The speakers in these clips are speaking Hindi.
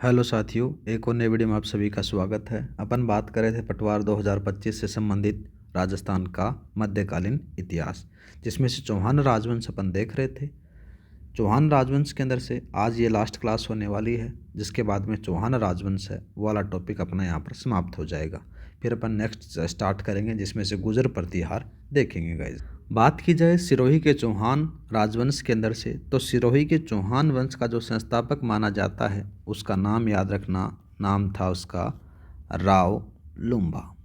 हेलो साथियों, एक और नए वीडियो में आप सभी का स्वागत है। अपन बात कर रहे थे पटवार 2025 से संबंधित राजस्थान का मध्यकालीन इतिहास, जिसमें से चौहान राजवंश अपन देख रहे थे। चौहान राजवंश के अंदर से आज ये लास्ट क्लास होने वाली है, जिसके बाद में चौहान राजवंश है वो वाला टॉपिक अपना यहाँ पर समाप्त हो जाएगा। फिर अपन नेक्स्ट स्टार्ट करेंगे, जिसमें से गुजर प्रतिहार देखेंगे गाइज। बात की जाए सिरोही के चौहान राजवंश के अंदर से, तो सिरोही के चौहान वंश का जो संस्थापक माना जाता है उसका नाम याद रखना, नाम था उसका राव लुम्भा।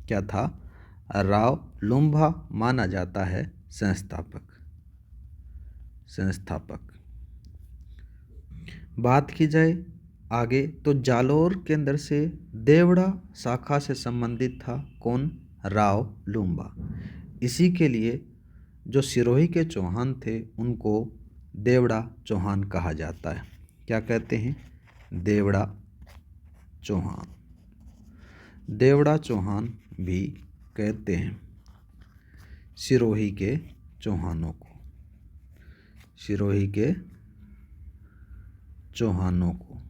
क्या था? राव लुम्भा माना जाता है संस्थापक। बात की जाए आगे, तो जालोर के अंदर से देवड़ा शाखा से संबंधित था कौन? राव लुम्भा। इसी के लिए जो सिरोही के चौहान थे उनको देवड़ा चौहान कहा जाता है। क्या कहते हैं? देवड़ा चौहान। देवड़ा चौहान भी कहते हैं सिरोही के चौहानों को। सिरोही के चौहानों को।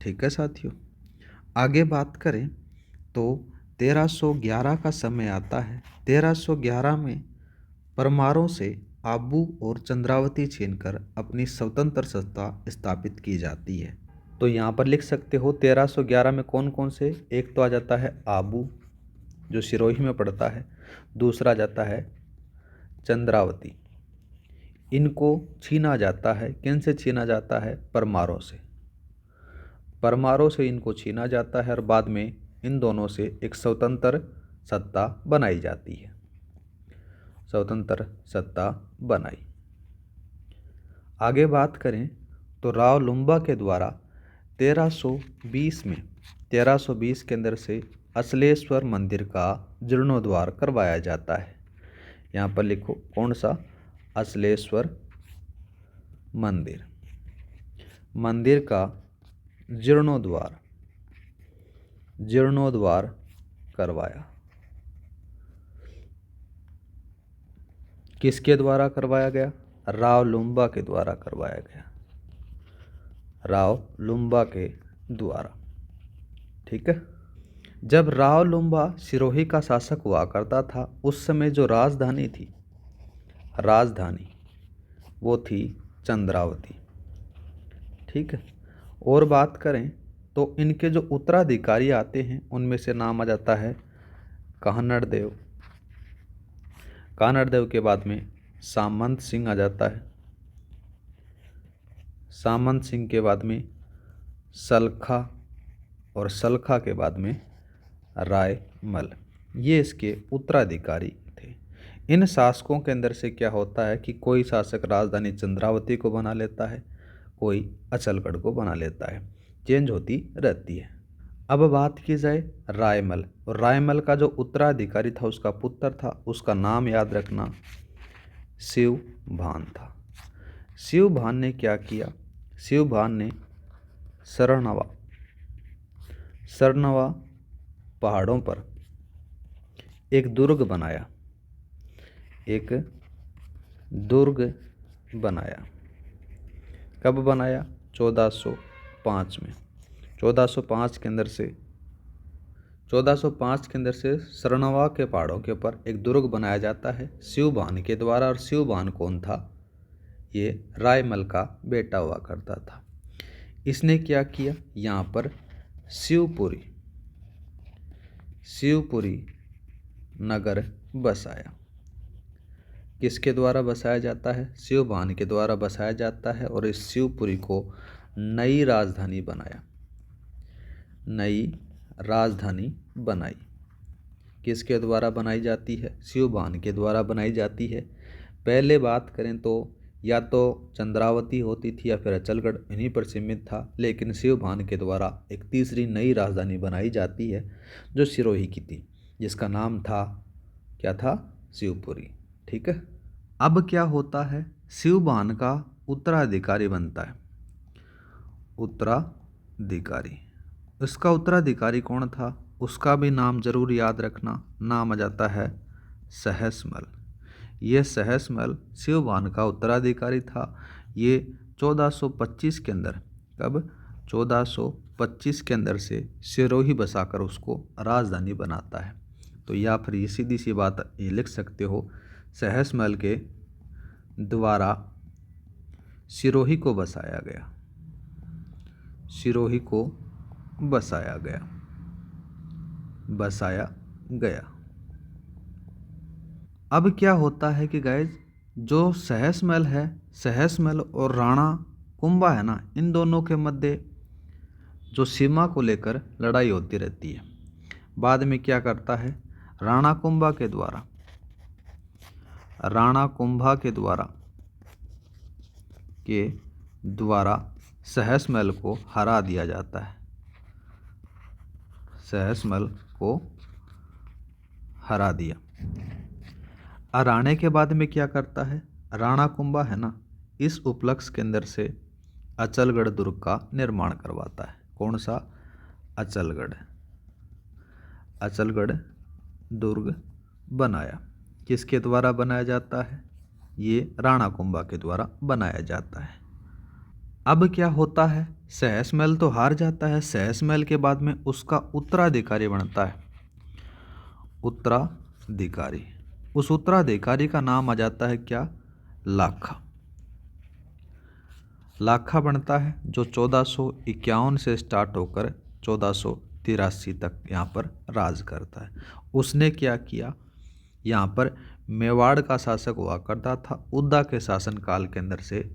ठीक है साथियों, आगे बात करें तो 1311 का समय आता है। 1311 में परमारों से आबू और चंद्रावती छीनकर अपनी स्वतंत्र सत्ता स्थापित की जाती है। तो यहाँ पर लिख सकते हो 1311 में कौन कौन से? एक तो आ जाता है आबू जो सिरोही में पड़ता है, दूसरा जाता है चंद्रावती। इनको छीना जाता है। किन से छीना जाता है? परमारों से। परमारों से इनको छीना जाता है और बाद में इन दोनों से एक स्वतंत्र सत्ता बनाई जाती है। स्वतंत्र सत्ता बनाई। आगे बात करें तो राव लुम्बा के द्वारा 1320 के अंदर से असलेश्वर मंदिर का जीर्णोद्धार करवाया जाता है। यहाँ पर लिखो कौन सा? असलेश्वर मंदिर। मंदिर का जीर्णोद्धार करवाया। किसके द्वारा करवाया गया? राव लुम्बा के द्वारा करवाया गया। राव लुम्बा के द्वारा। ठीक है। जब राव लुम्बा सिरोही का शासक हुआ करता था, उस समय जो राजधानी वो थी चंद्रावती। ठीक है। और बात करें तो इनके जो उत्तराधिकारी आते हैं उनमें से नाम आ जाता है कानड़ देव। कानड़ देव के बाद में सामंत सिंह आ जाता है। सामंत सिंह के बाद में सलखा, और सलखा के बाद में रायमल। ये इसके उत्तराधिकारी थे। इन शासकों के अंदर से क्या होता है कि कोई शासक राजधानी चंद्रावती को बना लेता है, कोई अचलगढ़ को बना लेता है, चेंज होती रहती है। अब बात की जाए रायमल, और रायमल का जो उत्तराधिकारी था उसका पुत्र था, उसका नाम याद रखना शिवभान था। शिवभान ने क्या किया? शिवभान ने सरनवा पहाड़ों पर एक दुर्ग बनाया। कब बनाया? 1405 में। 1405 के अंदर से सरनवा के पहाड़ों के ऊपर एक दुर्ग बनाया जाता है शिवभान के द्वारा। और शिवभान कौन था? ये रायमल का बेटा हुआ करता था। इसने क्या किया? यहाँ पर शिवपुरी नगर बसाया। किसके द्वारा बसाया जाता है? शिवभान के द्वारा बसाया जाता है। और इस शिवपुरी को नई राजधानी बनाई। किसके द्वारा बनाई जाती है? शिवभान के द्वारा बनाई जाती है। पहले बात करें तो या तो चंद्रावती होती थी या फिर अचलगढ़, इन्हीं पर सीमित था। लेकिन शिवभान के द्वारा एक तीसरी नई राजधानी बनाई जाती है जो सिरोही की थी, जिसका नाम था, क्या था? शिवपुरी। ठीक है। अब क्या होता है? शिवभान का उत्तराधिकारी बनता है। इसका उत्तराधिकारी कौन था? उसका भी नाम जरूर याद रखना। नाम आ जाता है सहसमल। ये सहसमल शिवभान का उत्तराधिकारी था। ये 1425 के अंदर, कब? 1425 के अंदर से सिरोही बसाकर उसको राजधानी बनाता है। तो या फिर ये सीधी सी बात ये लिख सकते हो, सहसमल के द्वारा सिरोही को बसाया गया, सिरोही को बसाया गया, बसाया गया। अब क्या होता है कि गाइज जो सहसमल है, सहसमल और राणा कुंभा है ना, इन दोनों के मध्य जो सीमा को लेकर लड़ाई होती रहती है। बाद में क्या करता है, राणा कुंभा के द्वारा, राणा कुंभा के द्वारा सहसमल को हरा दिया जाता है, सहसमल को हरा दिया। हराने के बाद में क्या करता है, राणा कुंभा है ना, इस उपलक्ष्य के अंदर से अचलगढ़ दुर्ग का निर्माण करवाता है। कौन सा, अचलगढ़, अचलगढ़ दुर्ग बनाया। किसके द्वारा बनाया जाता है, ये राणा कुंभा के द्वारा बनाया जाता है। अब क्या होता है, सहसमल तो हार जाता है, सहसमल के बाद में उसका उत्तराधिकारी बनता है, उत्तराधिकारी। उस उत्तराधिकारी का नाम आ जाता है क्या, लाखा, लाखा बनता है, जो 1451 से स्टार्ट होकर 1483 तक यहाँ पर राज करता है। उसने क्या किया, यहाँ पर मेवाड़ का शासक हुआ करता था, उद्दा के शासनकाल के अंदर से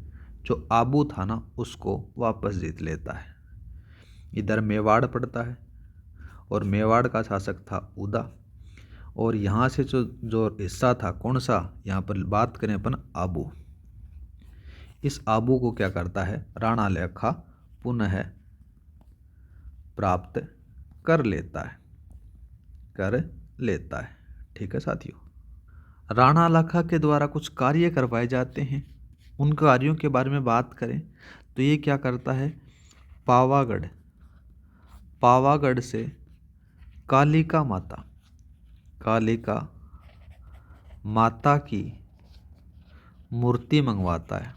जो आबू था ना, उसको वापस जीत लेता है। इधर मेवाड़ पड़ता है और मेवाड़ का शासक था उदा, और यहाँ से जो हिस्सा था कौन सा, यहाँ पर बात करें अपन आबू, इस आबू को क्या करता है, राणा लाखा पुनः प्राप्त कर लेता है, कर लेता है। ठीक है साथियों, राणा लाखा के द्वारा कुछ कार्य करवाए जाते हैं। उन कार्यों के बारे में बात करें तो ये क्या करता है, पावागढ़, पावागढ़ से कालिका माता, कालिका माता की मूर्ति मंगवाता है।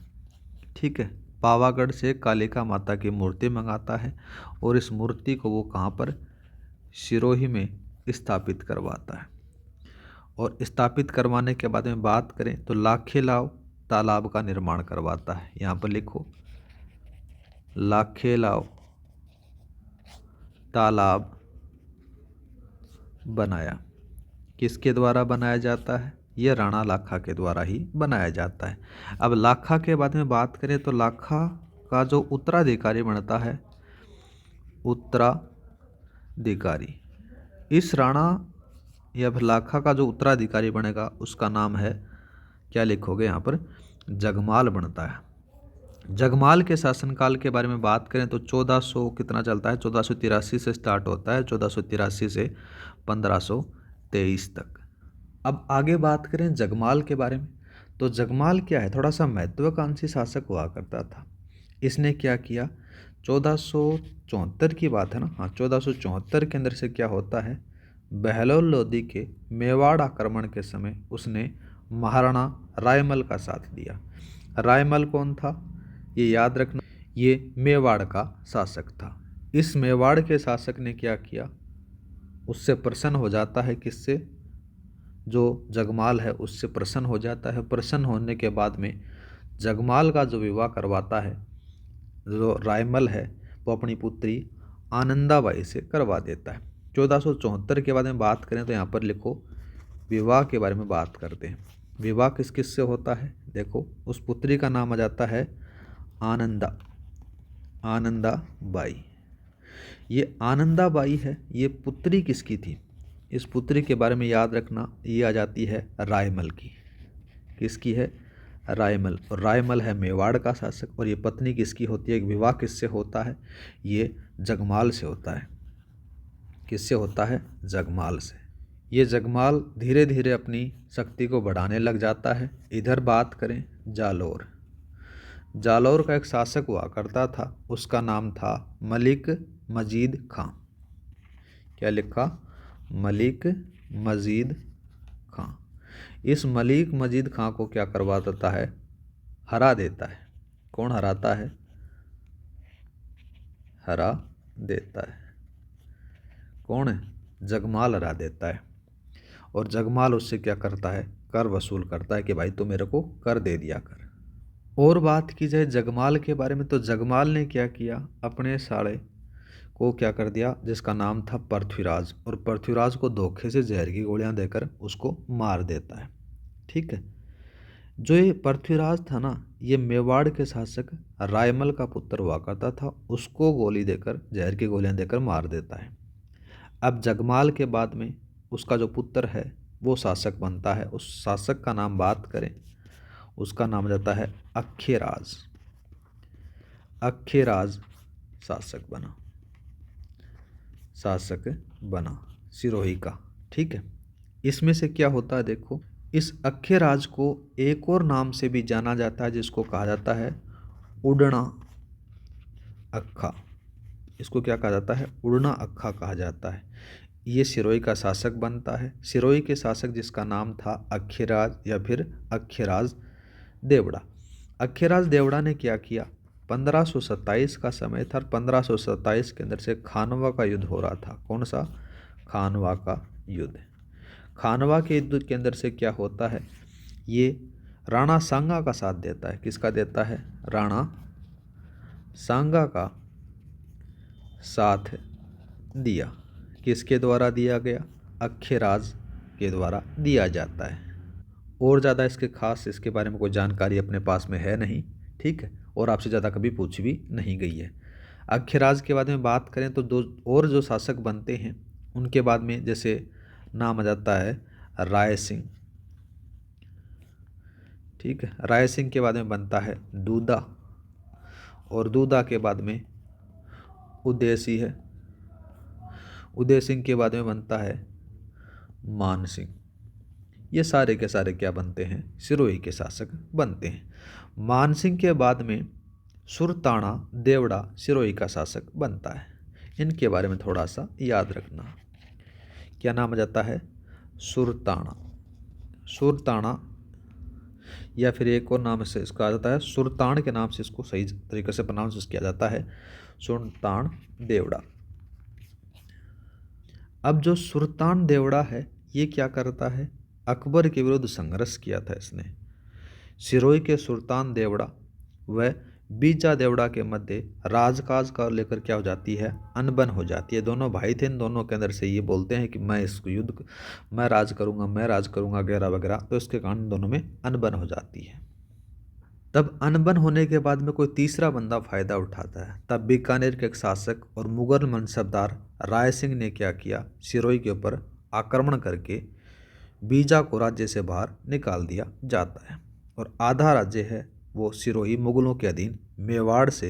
ठीक है, पावागढ़ से कालिका माता की मूर्ति मंगाता है और इस मूर्ति को वो कहाँ पर, सिरोही में स्थापित करवाता है। और स्थापित करवाने के बाद में बात करें तो लाखेलाव तालाब का निर्माण करवाता है। यहाँ पर लिखो, लाखेलाव तालाब बनाया। किसके द्वारा बनाया जाता है, ये राणा लाखा के द्वारा ही बनाया जाता है। अब लाखा के बारे में बात करें तो लाखा का जो उत्तराधिकारी बनता है, उत्तराधिकारी, इस राणा या फिर लाखा का जो उत्तराधिकारी बनेगा उसका नाम है, क्या लिखोगे यहाँ पर, जगमाल बनता है। जगमाल के शासनकाल के बारे में बात करें तो 1400 कितना चलता है, 1483 से स्टार्ट होता है, 1483 से 1523 तक। अब आगे बात करें जगमाल के बारे में तो जगमाल क्या है, थोड़ा सा महत्वाकांक्षी शासक हुआ करता था। इसने क्या किया, 1474 की बात है ना, हाँ 1474 के अंदर से क्या होता है, बहलोल लोधी के मेवाड़ आक्रमण के समय उसने महाराणा रायमल का साथ दिया। रायमल कौन था, ये याद रखना, ये मेवाड़ का शासक था। इस मेवाड़ के शासक ने क्या किया, उससे प्रसन्न हो जाता है, किससे, जो जगमाल है उससे प्रसन्न हो जाता है। प्रसन्न होने के बाद में जगमाल का जो विवाह करवाता है, जो रायमल है, वो अपनी पुत्री आनंदाबाई से करवा देता है। 1474 के बाद में बात करें तो यहाँ पर लिखो, विवाह के बारे में बात करते हैं। विवाह किस किस से होता है, देखो उस पुत्री का नाम आ जाता है आनंदा, आनंदाबाई। ये आनंदाबाई है, ये पुत्री किसकी थी, इस पुत्री के बारे में याद रखना, ये आ जाती है रायमल की। किसकी है, रायमल। और रायमल है मेवाड़ का शासक, और ये पत्नी किसकी होती है, विवाह किससे होता है, ये जगमाल से होता है। किससे होता है, जगमाल से। ये जगमाल धीरे धीरे अपनी शक्ति को बढ़ाने लग जाता है। इधर बात करें जालौर, जालौर का एक शासक हुआ करता था, उसका नाम था मलिक मजीद खां। क्या लिखा, मलिक मजीद खां। इस मलिक मजीद खां को क्या करवा देता है, हरा देता है। कौन हराता है, हरा देता है। कौन है? जगमाल हरा देता है। और जगमाल उससे क्या करता है? कर वसूल करता है कि भाई तू मेरे को कर दे दिया कर। और बात की जाए जगमाल के बारे में, तो जगमाल ने क्या किया, अपने साले को क्या कर दिया, जिसका नाम था पृथ्वीराज, और पृथ्वीराज को धोखे से जहर की गोलियां देकर उसको मार देता है। ठीक है। जो ये पृथ्वीराज था ना, ये मेवाड़ के शासक रायमल का पुत्र हुआ करता था, उसको गोली देकर, जहर की गोलियां देकर मार देता है। अब जगमाल के बाद में उसका जो पुत्र है वो शासक बनता है। उस शासक का नाम बात करें, उसका नाम जाता है अक्खेराज। अक्खेराज शासक बना, शासक बना सिरोही का। ठीक है। इसमें से क्या होता है देखो, इस अक्खेराज को एक और नाम से भी जाना जाता है, जिसको कहा जाता है उड़ना अक्खा। इसको क्या कहा जाता है? उड़ना अक्खा कहा जाता है। ये सिरोही का शासक बनता है। सिरोही के शासक जिसका नाम था अक्खेराज या फिर अक्खेराज देवड़ा। अक्खेराज देवड़ा ने क्या किया, 1527 का समय था। 1527 के अंदर से खानवा का युद्ध हो रहा था। कौन सा? खानवा का युद्ध। खानवा के युद्ध के अंदर से क्या होता है, ये राणा सांगा का साथ देता है। किसका देता है? राणा सांगा का साथ दिया। किसके द्वारा दिया गया? अक्खेराज के द्वारा दिया जाता है। और ज़्यादा इसके खास इसके बारे में कोई जानकारी अपने पास में है नहीं। ठीक है। और आपसे ज़्यादा कभी पूछ भी नहीं गई है। अक्खेराज के बारे में बात करें तो दो और जो शासक बनते हैं उनके बाद में जैसे नाम आ जाता है राय सिंह। ठीक है। राय सिंह के बाद में बनता है दूदा, और दूदा के बाद में उदय सिंह है। उदय सिंह के बाद में बनता है मान सिंह। ये सारे के सारे क्या बनते हैं? सिरोही के शासक बनते हैं। मान सिंह के बाद में सुरताना देवड़ा सिरोही का शासक बनता है। इनके बारे में थोड़ा सा याद रखना। क्या नाम आ जाता है? सुरताना। सुरताना या फिर एक और नाम से इसका आ जाता है सुरतान के नाम से, इसको सही तरीके से प्रोनाउंस किया जाता है सुरतान देवड़ा। अब जो सुरतान देवड़ा है ये क्या करता है? अकबर के विरुद्ध संघर्ष किया था इसने। सिरोही के सुल्तान देवड़ा व बीजा देवड़ा के मध्य राजकाज का लेकर क्या हो जाती है? अनबन हो जाती है। दोनों भाई थे, इन दोनों के अंदर से ये बोलते हैं कि मैं इस युद्ध मैं राज करूंगा वगैरह वगैरह। तो इसके कारण दोनों में अनबन हो जाती है। तब अनबन होने के बाद में कोई तीसरा बंदा फायदा उठाता है। तब बीकानेर के एक शासक और मुगल मनसबदार राय सिंह ने क्या किया, सिरोही के ऊपर आक्रमण करके बीजा को राज्य से बाहर निकाल दिया जाता है। और आधा राज्य है वो सिरोही मुगलों के अधीन मेवाड़ से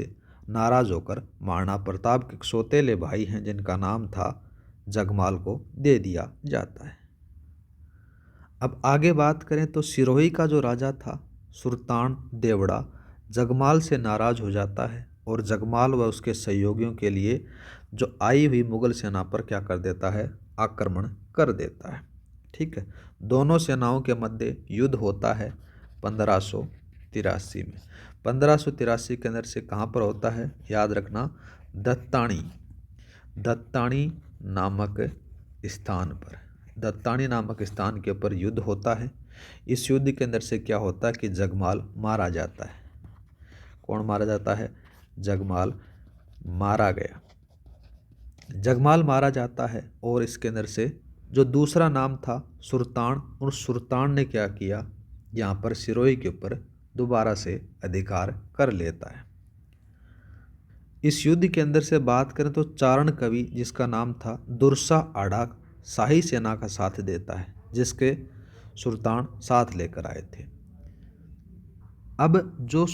नाराज होकर महाराणा प्रताप के सौतेले भाई हैं जिनका नाम था जगमाल को दे दिया जाता है। अब आगे बात करें तो सिरोही का जो राजा था सुल्तान देवड़ा जगमाल से नाराज हो जाता है और जगमाल व उसके सहयोगियों के लिए जो आई हुई मुगल सेना पर क्या कर देता है? आक्रमण कर देता है। ठीक है। दोनों सेनाओं के मध्य युद्ध होता है 1583 में। 1583 के अंदर से कहाँ पर होता है? याद रखना, दत्तानी। दत्तानी नामक स्थान पर, दत्तानी नामक स्थान के ऊपर युद्ध होता है। इस युद्ध के अंदर से क्या होता है कि जगमाल मारा जाता है। कौन मारा जाता है? जगमाल मारा गया। जगमाल मारा जाता है और इसके अंदर से जो दूसरा नाम था सुल्तान, उस सुल्तान ने क्या किया, यहाँ पर सिरोही के ऊपर दोबारा से अधिकार कर लेता है। इस युद्ध के अंदर से बात करें तो चारण कवि जिसका नाम था दुर्सा आड़ा शाही सेना का साथ देता है, जिसके सुल्तान साथ लेकर आए थे। अब जो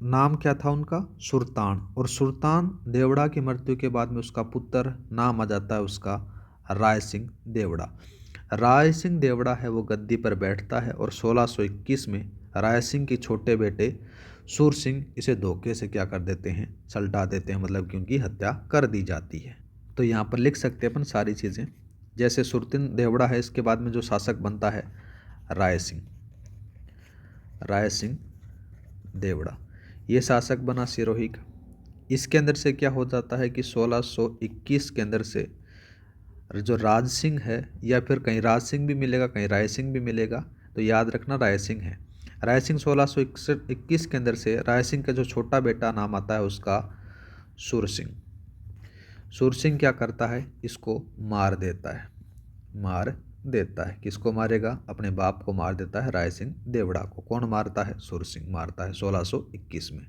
नाम क्या था उनका? सुल्तान। और सुल्तान देवड़ा की मृत्यु के बाद में उसका पुत्र नाम आ जाता है उसका राय सिंह देवड़ा। राय सिंह देवड़ा है वो गद्दी पर बैठता है और 1621 में राय सिंह के छोटे बेटे सूर सिंह इसे धोखे से क्या कर देते हैं? सल्टा देते हैं, मतलब कि उनकी हत्या कर दी जाती है। तो यहाँ पर लिख सकते हैं अपन सारी चीज़ें। जैसे सुरतिन देवड़ा है, इसके बाद में जो शासक बनता है राय सिंह। राय सिंह देवड़ा ये शासक बना सिरोही का। इसके अंदर से क्या हो जाता है कि 1621 के अंदर से जो राज सिंह है, या फिर कहीं राज सिंह भी मिलेगा, कहीं राय सिंह भी मिलेगा, तो याद रखना राय सिंह है। राय सिंह 1621 के अंदर से राय सिंह का जो छोटा बेटा नाम आता है उसका सूर सिंह। सूर सिंह क्या करता है, इसको मार देता है। मार देता है, किसको मारेगा, अपने बाप को मार देता है, राय सिंह देवड़ा को। कौन मारता है, सूर सिंह मारता है 1621 में।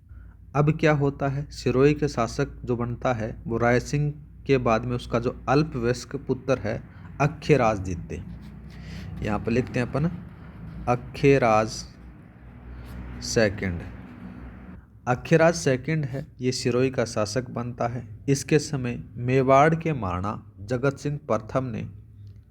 अब क्या होता है, सिरोही के शासक जो बनता है वो राय सिंह के बाद में उसका जो अल्पवयस्क पुत्र है अख्यराज। यहाँ पर लिखते हैं अपन अख्यराज सेकंड। अख्यराज सेकंड है, ये सिरोही का शासक बनता है। इसके समय मेवाड़ के महाराणा जगत सिंह प्रथम ने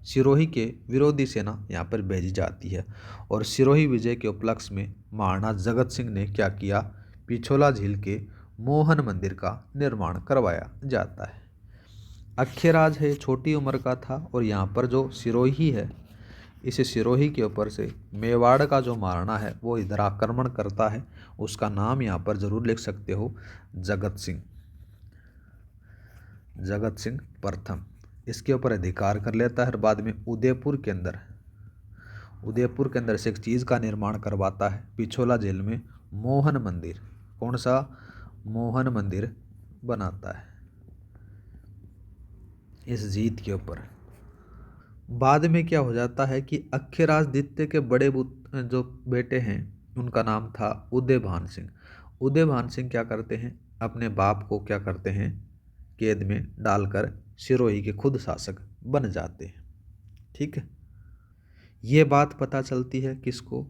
सिरोही के विरोधी सेना यहाँ पर भेजी जाती है, और सिरोही विजय के उपलक्ष्य में महाराणा जगत सिंह ने क्या किया, पिछोला झील के मोहन मंदिर का निर्माण करवाया जाता है। अख्यराज है, छोटी उम्र का था, और यहाँ पर जो सिरोही है, इस सिरोही के ऊपर से मेवाड़ का जो महाराणा है वो इधर आक्रमण करता है। उसका नाम यहाँ पर जरूर लिख सकते हो, जगत सिंह। जगत सिंह प्रथम इसके ऊपर अधिकार कर लेता है, और बाद में उदयपुर के अंदर से एक चीज़ का निर्माण करवाता है, पिछोला झील में मोहन मंदिर। कौन सा, मोहन मंदिर बनाता है इस जीत के ऊपर। बाद में क्या हो जाता है कि अख्यराज द्वितीय के बड़े जो बेटे हैं उनका नाम था उदयभान सिंह। उदयभान सिंह क्या करते हैं, अपने बाप को क्या करते हैं, कैद में डालकर सिरोही के खुद शासक बन जाते हैं। ठीक है, ये बात पता चलती है किसको,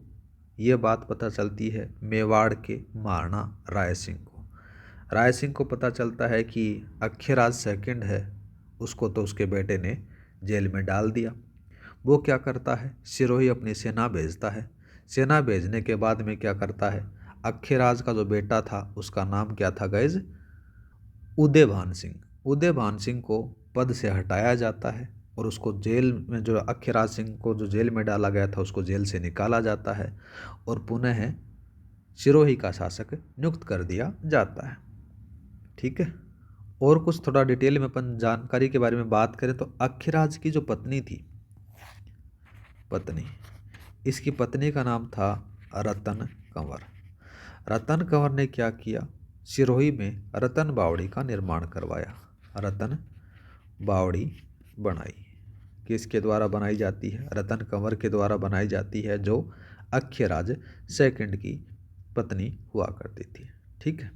ये बात पता चलती है मेवाड़ के महाराणा राय सिंह को। राय सिंह को पता चलता है कि अख्यराज सेकंड है, उसको तो उसके बेटे ने जेल में डाल दिया। वो क्या करता है, सिरोही अपनी सेना भेजता है। सेना भेजने के बाद में क्या करता है, अख्यराज का जो बेटा था उसका नाम क्या था गाइज, उदयभान सिंह। उदयभान सिंह को पद से हटाया जाता है, और उसको जेल में, जो अख्यराज सिंह को जो जेल में डाला गया था उसको जेल से निकाला जाता है, और पुनः सिरोही का शासक नियुक्त कर दिया जाता है। ठीक है, और कुछ थोड़ा डिटेल में अपन जानकारी के बारे में बात करें तो अख्यराज की जो पत्नी थी, इसकी पत्नी का नाम था रतन कंवर। रतन कंवर ने क्या किया, सिरोही में रतन बावड़ी का निर्माण करवाया। रतन बावड़ी बनाई, किसके द्वारा बनाई जाती है, रतन कंवर के द्वारा बनाई जाती है, जो अख्यराज सेकंड की पत्नी हुआ करती थी। ठीक है,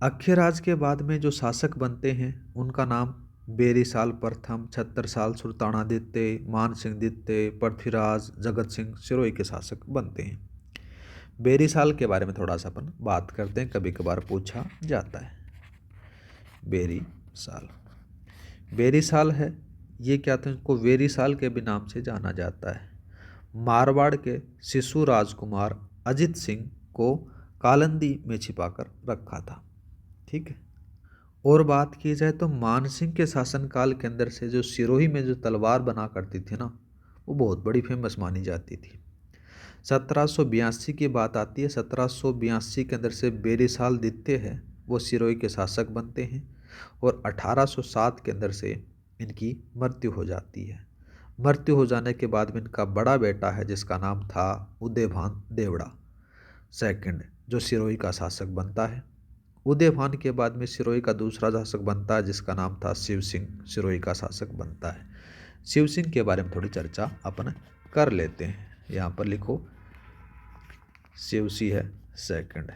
अख्यराज के बाद में जो शासक बनते हैं उनका नाम बेरीसाल प्रथम, छत्रसाल सुल्तानादित्य, मान सिंह द्वितीय, पृथ्वीराज, जगत सिंह सिरोही के शासक बनते हैं। बेरीसाल के बारे में थोड़ा सा अपन बात करते हैं, कभी कभार पूछा जाता है। बेरीसाल है, ये क्या था, इनको वेरीसाल के भी नाम से जाना जाता है। मारवाड़ के शिशु राजकुमार अजित सिंह को कालंदी में छिपाकर रखा था। ठीक है, और बात की जाए तो मानसिंह के शासनकाल के अंदर से जो सिरोही में जो तलवार बना करती थी ना, वो बहुत बड़ी फेमस मानी जाती थी। 1782 की बात आती है, 1782 के अंदर से बेरीसाल द्वितीय है वो सिरोही के शासक बनते हैं, और 1807 के अंदर से इनकी मृत्यु हो जाती है। मृत्यु हो जाने के बाद में इनका बड़ा बेटा है जिसका नाम था उदयभान देवड़ा सेकंड, जो सिरोही का शासक बनता है। उदयभान के बाद में सिरोही का दूसरा शासक बनता है जिसका नाम था शिव सिंह, सिरोही का शासक बनता है। शिव सिंह के बारे में थोड़ी चर्चा अपन कर लेते हैं। यहाँ पर लिखो शिव सिंह सेकंड।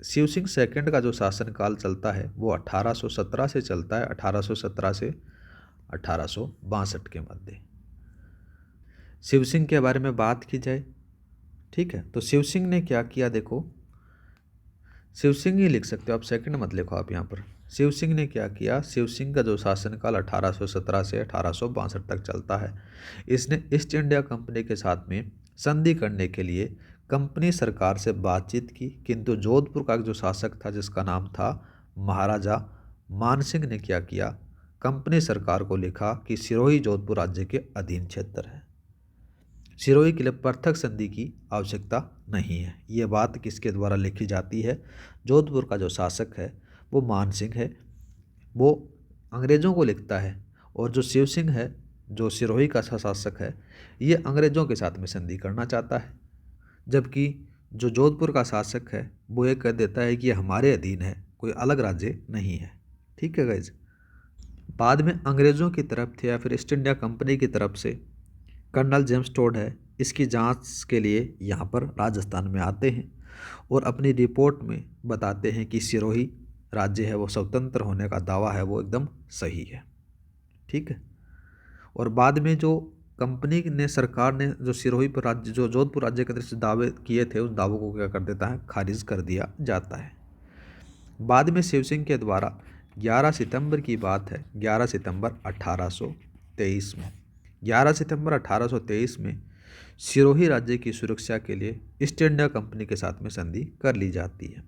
शिव सिंह सेकंड का जो शासनकाल चलता है वो 1817 से चलता है, 1817 से 1862 के मध्य। शिव सिंह के बारे में बात की जाए, ठीक है, तो शिव सिंह ने क्या किया, देखो शिव सिंह ही लिख सकते हो आप, सेकंड मत लिखो आप यहाँ पर। शिव सिंह ने क्या किया, शिव सिंह का जो शासनकाल 1817 से 1862 तक चलता है, इसने ईस्ट इंडिया कंपनी के साथ में संधि करने के लिए कंपनी सरकार से बातचीत की, किंतु जोधपुर का जो शासक था जिसका नाम था महाराजा मानसिंह ने क्या किया, कंपनी सरकार को लिखा कि सिरोही जोधपुर राज्य के अधीन क्षेत्र है। सिरोही के लिए पृथक संधि की आवश्यकता नहीं है। ये बात किसके द्वारा लिखी जाती है? जोधपुर का जो शासक है वो मान सिंह है, वो अंग्रेज़ों को लिखता है। और जो शिव सिंह है, जो सिरोही का शासक है, ये अंग्रेज़ों के साथ में संधि करना चाहता है, जबकि जो जोधपुर का शासक है वो ये कह देता है कि ये हमारे अधीन है, कोई अलग राज्य नहीं है। ठीक है गाइज। बाद में अंग्रेज़ों की तरफ से या फिर ईस्ट इंडिया कंपनी की तरफ से कर्नल जेम्स टोड है, इसकी जांच के लिए यहाँ पर राजस्थान में आते हैं और अपनी रिपोर्ट में बताते हैं कि सिरोही राज्य है वो स्वतंत्र होने का दावा है वो एकदम सही है। ठीक है। और बाद में जो कंपनी ने, सरकार ने जो सिरोही पर राज्य, जो जोधपुर राज्य के अंदर से दावे किए थे, उस दावों को क्या कर देता है? खारिज कर दिया जाता है। बाद में शिव सिंह के द्वारा 11 सितंबर की बात है, 11 सितंबर 1823 में, 11 सितंबर 1823 में सिरोही राज्य की सुरक्षा के लिए ईस्ट इंडिया कंपनी के साथ में संधि कर ली जाती है।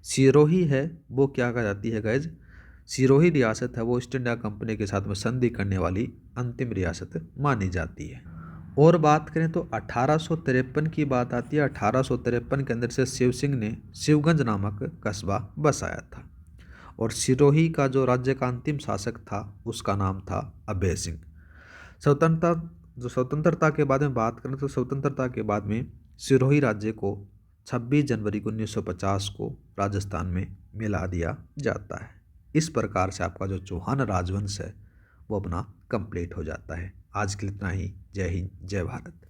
सिरोही है वो क्या कह जाती है गाइज? सिरोही रियासत है वो ईस्ट इंडिया कंपनी के साथ में संधि करने वाली अंतिम रियासत मानी जाती है। और बात करें तो 1853 की बात आती है। 1853 के अंदर से शिव सिंह ने शिवगंज नामक कस्बा बसाया था और सिरोही का जो राज्य का अंतिम शासक था उसका नाम था अभय सिंह। स्वतंत्रता के बाद में बात करें तो स्वतंत्रता के बाद में सिरोही राज्य को 26 जनवरी 1950 को राजस्थान में मिला दिया जाता है। इस प्रकार से आपका जो चौहान राजवंश है वो अपना कंप्लीट हो जाता है। आज के लिए इतना ही। जय हिंद, जय भारत।